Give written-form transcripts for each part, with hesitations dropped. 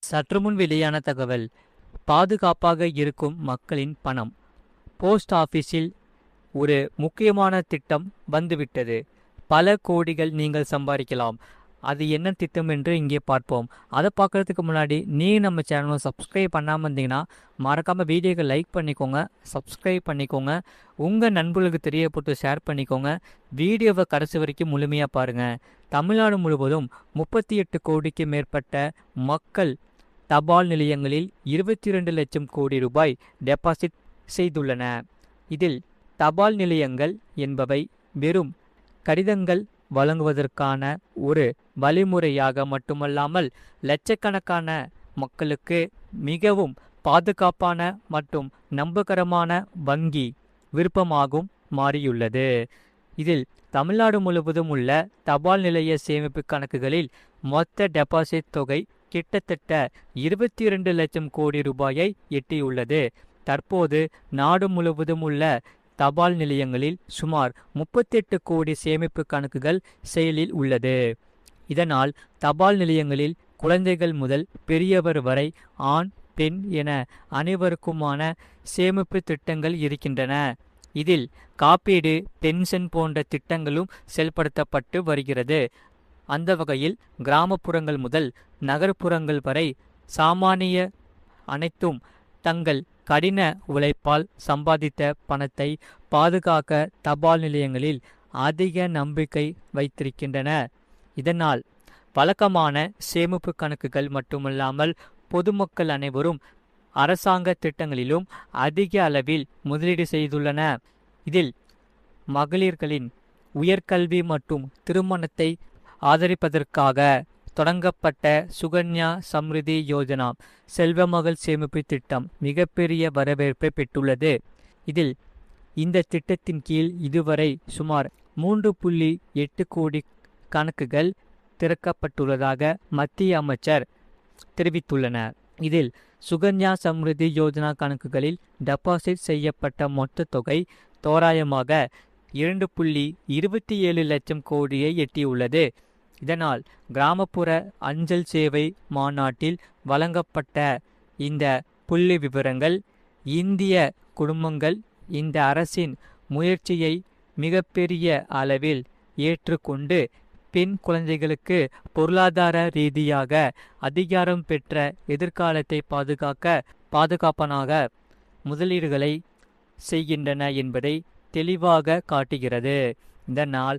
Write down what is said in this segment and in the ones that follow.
சற்றுமுன் வெளியான தகவல். பாதுகாப்பாக இருக்கும் மக்களின் பணம். போஸ்ட் ஆபீஸில் ஒரு முக்கியமான திட்டம் வந்துவிட்டது. பல கோடிகள் நீங்கள் சம்பாதிக்கலாம். அது என்ன திட்டம் என்று இங்கே பார்ப்போம். அதை பார்க்கறதுக்கு முன்னாடி நம்ம சேனலை சப்ஸ்கிரைப் பண்ணாமல் இருந்தீங்கன்னா மறக்காமல் வீடியோக்கு லைக் பண்ணிக்கோங்க, சப்ஸ்கிரைப் பண்ணிக்கோங்க, உங்கள் நண்பர்களுக்கு தெரியப்பட்டு ஷேர் பண்ணிக்கோங்க. வீடியோவை கடைசி வரைக்கும் முழுமையாக பாருங்கள். தமிழ்நாடு முழுவதும் 38 கோடிக்கு மேற்பட்ட மக்கள் தபால் நிலையங்களில் 22 லட்சம் கோடி ரூபாய் டெபாசிட் செய்துள்ளன. இதில் தபால் நிலையங்கள் என்பவை வெறும் கடிதங்கள் வழங்குவதற்கான ஒரு வழிமுறையாக மட்டுமல்லாமல் லட்சக்கணக்கான மக்களுக்கு மிகவும் பாதுகாப்பான மற்றும் நம்பகரமான வங்கி விருப்பமாகவும் மாறியுள்ளது. இதில் தமிழ்நாடு முழுவதும் உள்ள தபால் நிலைய சேமிப்பு கணக்குகளில் மொத்த டெபாசிட் தொகை கிட்டத்தட்ட 22 லட்சம் கோடி ரூபாயை எட்டியுள்ளது. தற்போது நாடு முழுவதும் உள்ள தபால் நிலையங்களில் சுமார் 38 கோடி சேமிப்பு கணக்குகள் செயலில் உள்ளது. இதனால் தபால் நிலையங்களில் குழந்தைகள் முதல் பெரியவர் வரை ஆண் பெண் என அனைவருக்குமான சேமிப்பு திட்டங்கள் இருக்கின்றன. இதில் காப்பீடு, பென்ஷன் போன்ற திட்டங்களும் செயல்படுத்தப்பட்டு வருகிறது. அந்த வகையில் கிராமப்புறங்கள் முதல் நகர்ப்புறங்கள் வரை சாமானிய அனைத்தும் தங்கள் கடின உழைப்பால் சம்பாதித்த பணத்தை பாதுகாக்க தபால் நிலையங்களில் அதிக நம்பிக்கை வைத்திருக்கின்றன. இதனால் வழக்கமான சேமிப்பு கணக்குகள் மட்டுமல்லாமல் பொதுமக்கள் அனைவரும் அரசாங்க திட்டங்களிலும் அதிக அளவில் முதலீடு செய்துள்ளன. இதில் மகளிர்களின் உயர்கல்வி மற்றும் திருமணத்தை ஆதரிப்பதற்காக தொடங்கப்பட்ட சுகன்யா சம்ரிதி யோஜனா செல்வமகள் சேமிப்பு திட்டம் மிகப்பெரிய வரவேற்பை பெற்றுள்ளது. இதில் இந்த திட்டத்தின் கீழ் இதுவரை சுமார் 3.8 கோடி கணக்குகள் திறக்கப்பட்டுள்ளதாக மத்திய அமைச்சர் தெரிவித்துள்ளனர். இதில் சுகன்யா சம்ரிதி யோஜனா கணக்குகளில் டெபாசிட் செய்யப்பட்ட மொத்த தொகை தோராயமாக 2.27 லட்சம் கோடியை எட்டியுள்ளது. இதனால் கிராமப்புற அஞ்சல் சேவை மாநாட்டில் வழங்கப்பட்ட இந்த புள்ளி விவரங்கள் இந்திய குடும்பங்கள் இந்த அரசின் முயற்சியை மிகப்பெரிய அளவில் ஏற்றுக்கொண்டு பெண் குழந்தைகளுக்கு பொருளாதார ரீதியாக அதிகாரம் பெற்ற எதிர்காலத்தை பாதுகாப்பானாக முதலீடுகளை செய்கின்றன என்பதை தெளிவாக காட்டுகிறது. இதனால்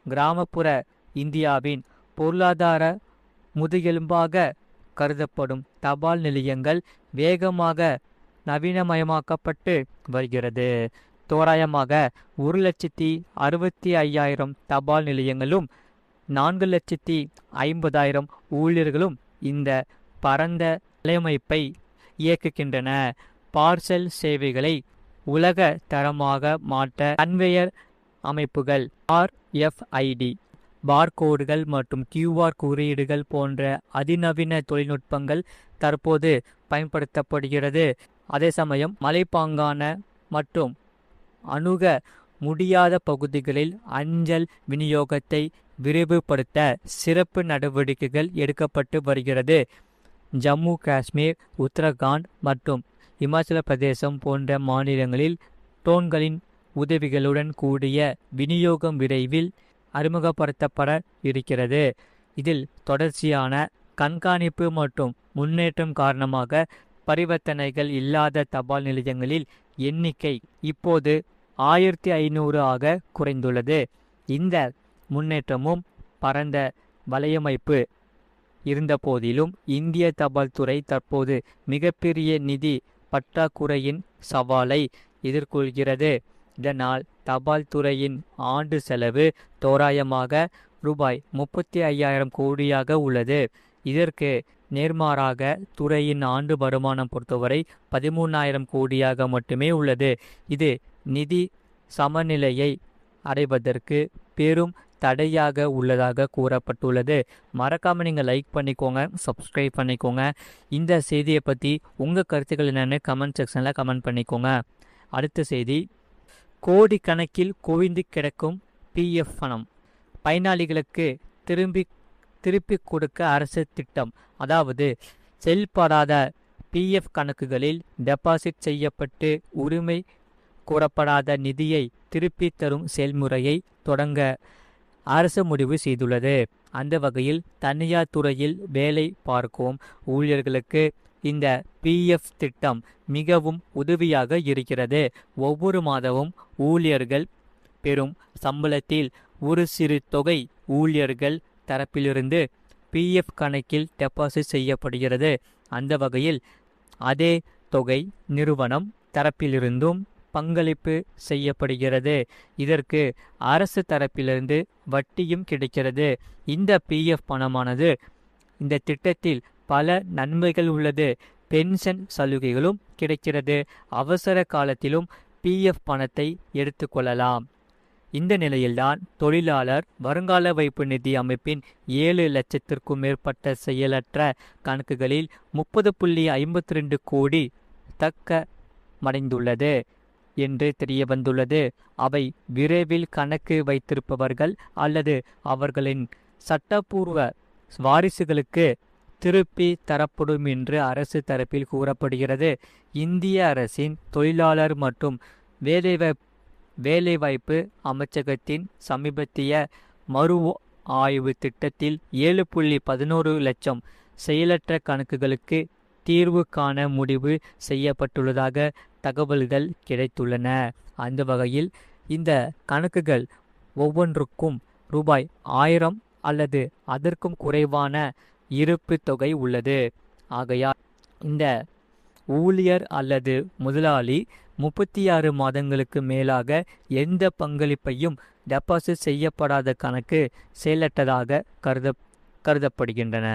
கிராமப்புற இந்தியாவின் பொருளாதார முதுகெலும்பாக கருதப்படும் தபால் நிலையங்கள் வேகமாக நவீனமயமாக்கப்பட்டு வருகிறது. தோராயமாக 1,65,000 தபால் நிலையங்களும் 4,50,000 ஊழியர்களும் இந்த பரந்த வலையமைப்பை இயக்குகின்றன. பார்சல் சேவைகளை உலக தரமாக மாற்ற கன்வேயர் அமைப்புகள், RFID பார்கோடுகள் மற்றும் QR குறியீடுகள் போன்ற அதிநவீன தொழில்நுட்பங்கள் தற்போது பயன்படுத்தப்படுகிறது. அதே சமயம் மலைப்பாங்கான மற்றும் அணுக முடியாத பகுதிகளில் அஞ்சல் விநியோகத்தை விரிவுபடுத்த சிறப்பு நடவடிக்கைகள் எடுக்கப்பட்டு வருகிறது. ஜம்மு காஷ்மீர், உத்தரகாண்ட் மற்றும் இமாச்சல பிரதேசம் போன்ற மாநிலங்களில் ட்ரோன்களின் உதவிகளுடன் கூடிய விநியோகம் விரைவில் அறிமுகப்படுத்தப்பட இருக்கிறது. இதில் தொடர்ச்சியான கண்காணிப்பு மற்றும் முன்னேற்றம் காரணமாக பரிவர்த்தனைகள் இல்லாத தபால் நிலையங்களில் எண்ணிக்கை இப்போது 1500 ஆக குறைந்துள்ளது. இந்த முன்னேற்றமும் பரந்த வலையமைப்பு இருந்தபோதிலும் இந்திய தபால் துறை தற்போது மிகப்பெரிய நிதி பற்றாக்குறையின் சவாலை எதிர்கொள்கிறது. இதனால் தபால் துறையின் ஆண்டு செலவு தோராயமாக ரூபாய் 35,000 கோடியாக உள்ளது. இதற்கு நேர்மாறாக துறையின் ஆண்டு வருமானம் பொறுத்தவரை 13,000 கோடியாக மட்டுமே உள்ளது. இது நிதி சமநிலையை அடைவதற்கு பெரும் தடையாக உள்ளதாக கூறப்பட்டுள்ளது. மறக்காமல் நீங்கள் லைக் பண்ணிக்கோங்க, சப்ஸ்கிரைப் பண்ணிக்கோங்க. இந்த செய்தியை பற்றி உங்கள் கருத்துக்கள் என்னென்னு கமெண்ட் செக்ஷனில் கமெண்ட் பண்ணிக்கோங்க. அடுத்த செய்தி, கோடிக்கணக்கில் குவிந்து கிடக்கும் PF பணம் பயனாளிகளுக்கு திரும்பி திருப்பி கொடுக்க அரசு திட்டம். அதாவது செயல்படாத பிஎஃப் கணக்குகளில் டெபாசிட் செய்யப்பட்டு உரிமை கோரப்படாத நிதியை திருப்பி தரும் செயல்முறையை தொடங்க அரசு முடிவு செய்துள்ளது. அந்த வகையில் தனியார் துறையில் வேலை பார்க்கும் ஊழியர்களுக்கு இந்த பிஎஃப் திட்டம் மிகவும் உதவியாக இருக்கிறது. ஒவ்வொரு மாதமும் ஊழியர்கள் பெறும் சம்பளத்தில் ஒரு சிறு தொகை ஊழியர்கள் தரப்பிலிருந்து பிஎஃப் கணக்கில் டெபாசிட் செய்யப்படுகிறது. அந்த வகையில் அதே தொகை நிறுவனம் தரப்பிலிருந்தும் பங்களிப்பு செய்யப்படுகிறது. இதற்கு அரசு தரப்பிலிருந்து வட்டியும் கிடைக்கிறது. இந்த பிஎஃப் பணமானது இந்த திட்டத்தில் பல நன்மைகள் உள்ளது. பென்ஷன் சலுகைகளும் கிடைக்கிறது. அவசர காலத்திலும் பிஎஃப் பணத்தை எடுத்துக்கொள்ளலாம். இந்த நிலையில்தான் தொழிலாளர் வருங்கால வைப்பு நிதி அமைப்பின் 7 லட்சத்திற்கும் மேற்பட்ட செயலற்ற கணக்குகளில் 30.52 கோடி தக்கமடைந்துள்ளது என்று தெரிய வந்துள்ளது. அவை விரைவில் கணக்கு வைத்திருப்பவர்கள் அல்லது அவர்களின் சட்டப்பூர்வ வாரிசுகளுக்கு திருப்பி தரப்படும் என்று அரசு தரப்பில் கூறப்படுகிறது. இந்திய அரசின் தொழிலாளர் மற்றும் வேலைவாய்ப்பு அமைச்சகத்தின் சமீபத்திய மறு ஆய்வு திட்டத்தில் 7.11 லட்சம் செயலற்ற கணக்குகளுக்கு தீர்வு காண முடிவு செய்யப்பட்டுள்ளதாக தகவல்கள் கிடைத்துள்ளன. அந்த வகையில் இந்த கணக்குகள் ஒவ்வொன்றுக்கும் ரூபாய் 1000 அல்லது அதற்கும் குறைவான இருப்பு தொகை உள்ளது. ஆகையால் இந்த ஊழியர் அல்லது முதலாளி 36 மாதங்களுக்கு மேலாக எந்த பங்களிப்பையும் டெபாசிட் செய்யப்படாத கணக்கு செயலற்றதாக கருதப்படுகின்றன.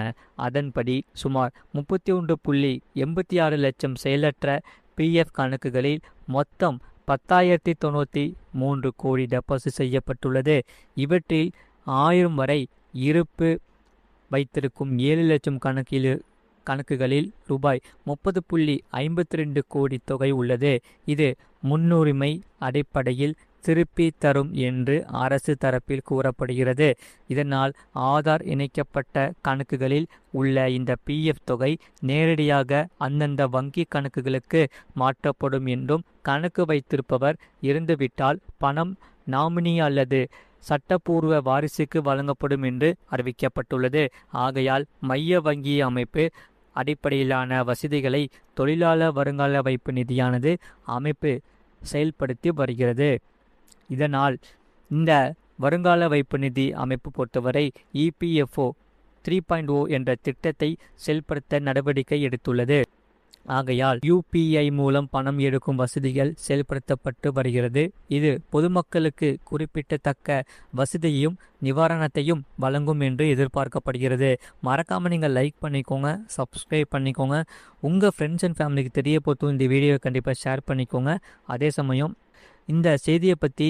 அதன்படி சுமார் 31.86 லட்சம் செயலற்ற பிஎஃப் கணக்குகளில் மொத்தம் 10,093 கோடி டெபாசிட் செய்யப்பட்டுள்ளது. இவற்றில் 1000 வரை இருப்பு வைத்திருக்கும் 7 லட்சம் கணக்குகளில் ரூபாய் 30.52 கோடி தொகை உள்ளது. இது முன்னுரிமை அடிப்படையில் திருப்பி தரும் என்று அரசு தரப்பில் கூறப்படுகிறது. இதனால் ஆதார் இணைக்கப்பட்ட கணக்குகளில் உள்ள இந்த பிஎஃப் தொகை நேரடியாக அந்தந்த வங்கி கணக்குகளுக்கு மாற்றப்படும் என்றும், கணக்கு வைத்திருப்பவர் இறந்துவிட்டால் பணம் நாமினி அல்லது சட்டப்பூர்வ வாரிசுக்கு வழங்கப்படும் என்று அறிவிக்கப்பட்டுள்ளது. ஆகையால் மைய வங்கி அமைப்பு அடிப்படையிலான வசதிகளை தொழிலாளர் வருங்கால வைப்பு நிதியானது அமைப்பு செயல்படுத்தி வருகிறது. இதனால் இந்த வருங்கால வைப்பு நிதி அமைப்பு பொறுத்தவரை இபிஎஃப்ஓ 3.0 என்ற திட்டத்தை செயல்படுத்த நடவடிக்கை எடுத்துள்ளது. ஆகையால் யூபிஐ மூலம் பணம் எடுக்கும் வசதிகள் செயல்படுத்தப்பட்டு வருகிறது. இது பொதுமக்களுக்கு குறிப்பிடத்தக்க வசதியையும் நிவாரணத்தையும் வழங்கும் என்று எதிர்பார்க்கப்படுகிறது. மறக்காமல் நீங்கள் லைக் பண்ணிக்கோங்க, சப்ஸ்கிரைப் பண்ணிக்கோங்க. உங்கள் ஃப்ரெண்ட்ஸ் அண்ட் ஃபேமிலிக்கு தெரியப்படுத்தும் இந்த வீடியோவை கண்டிப்பாக ஷேர் பண்ணிக்கோங்க. அதே சமயம் இந்த செய்தியை பற்றி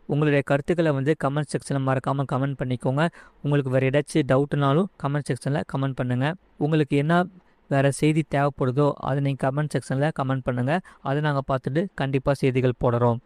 உங்களுடைய கருத்துக்களை கமெண்ட் செக்ஷனில் மறக்காமல் கமெண்ட் பண்ணிக்கோங்க. உங்களுக்கு வேறு ஏதாச்சும் டவுட்னாலும் கமெண்ட் செக்ஷனில் கமெண்ட் பண்ணுங்கள். உங்களுக்கு என்ன வேறு செய்தி தேவைப்படுதோ அதை நீங்கள் கமெண்ட் செக்ஷனில் கமெண்ட் பண்ணுங்கள். அதை நாங்கள் பார்த்துட்டு கண்டிப்பாக செய்திகள் போடுறோம்.